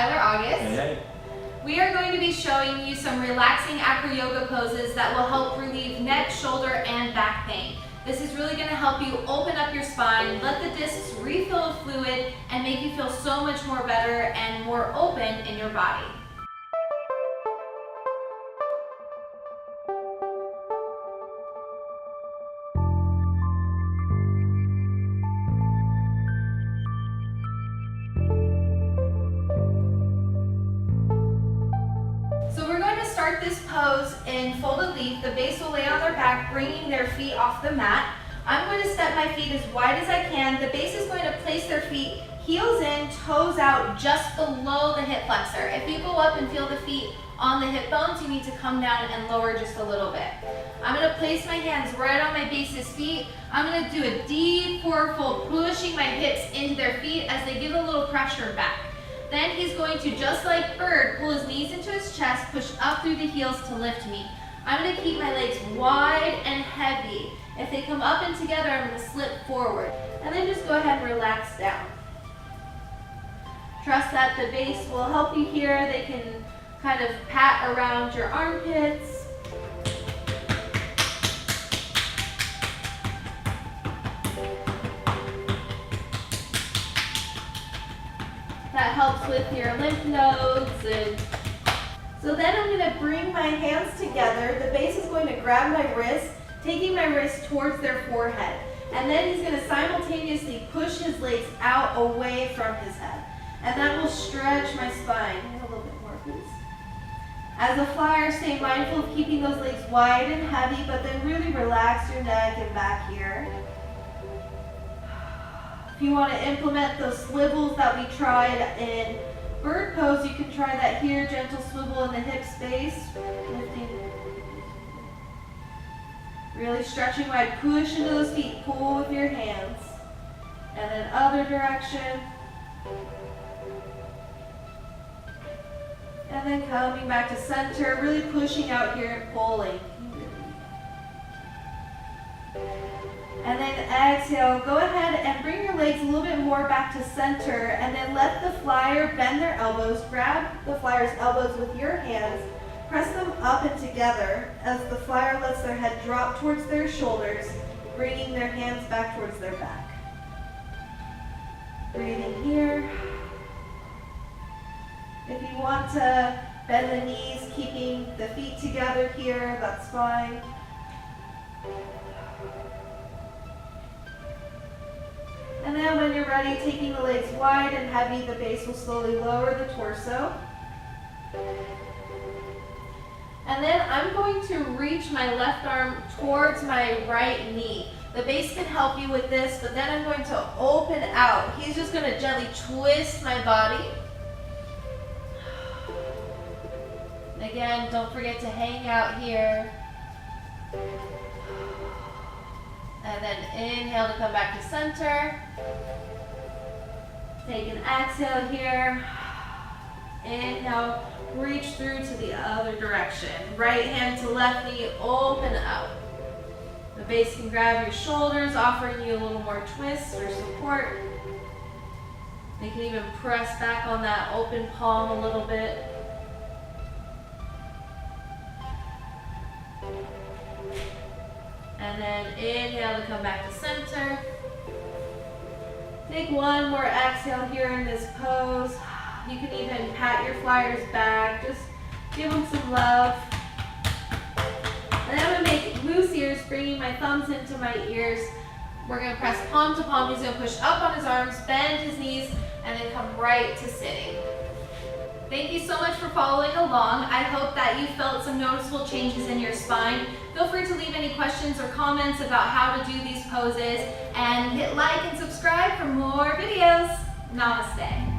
August. Hey, hey. We are going to be showing you some relaxing AcroYoga poses that will help relieve neck, shoulder, and back pain. This is really going to help you open up your spine, let the discs refill with fluid, and make you feel so much more better and more open in your body. Start this pose in folded leaf. The base will lay on their back, bringing their feet off the mat. I'm going to step my feet as wide as I can. The base is going to place their feet heels in, toes out, just below the hip flexor. If you go up and feel the feet on the hip bones, you need to come down and lower just a little bit. I'm going to place my hands right on my base's feet. I'm going to do a deep forward fold, pushing my hips into their feet as they give a little pressure back. Then he's going to, just like bird, pull his knees into his chest, push up through the heels to lift me. I'm going to keep my legs wide and heavy. If they come up and together, I'm going to slip forward. And then just go ahead and relax down. Trust that the base will help you here. They can kind of pat around your armpits. That helps with your lymph nodes. So then I'm going to bring my hands together. The base is going to grab my wrist, taking my wrist towards their forehead. And then he's going to simultaneously push his legs out away from his head. And that will stretch my spine. A little bit more, please. As a flyer, stay mindful of keeping those legs wide and heavy, but then really relax your neck and back here. If you want to implement those swivels that we tried in bird pose, you can try that here. Gentle swivel in the hip space. Lifting. Really stretching wide. Push into those feet. Pull with your hands. And then other direction. And then coming back to center. Really pushing out here and pulling. And then exhale, go ahead and bring your legs a little bit more back to center, and then let the flyer bend their elbows. Grab the flyer's elbows with your hands, press them up and together as the flyer lets their head drop towards their shoulders, bringing their hands back towards their back. Breathing here. If you want to bend the knees, keeping the feet together here, that's fine. And then when you're ready, taking the legs wide and heavy, the base will slowly lower the torso. And then I'm going to reach my left arm towards my right knee. The base can help you with this, but then I'm going to open out. He's just going to gently twist my body. Again, don't forget to hang out here. And then inhale to come back to center. Take an exhale here. Inhale, reach through to the other direction. Right hand to left knee, open up. The base can grab your shoulders, offering you a little more twist or support. They can even press back on that open palm a little bit. And then inhale to come back to center. Take one more exhale here in this pose. You can even pat your flyers back. Just give them some love. And then I'm going to make moose ears, bringing my thumbs into my ears. We're going to press palm to palm. He's going to push up on his arms, bend his knees, and then come right to sitting. Thank you so much for following along. I hope that you felt some noticeable changes in your spine. Feel free to leave any questions or comments about how to do these poses, and hit like and subscribe for more videos. Namaste.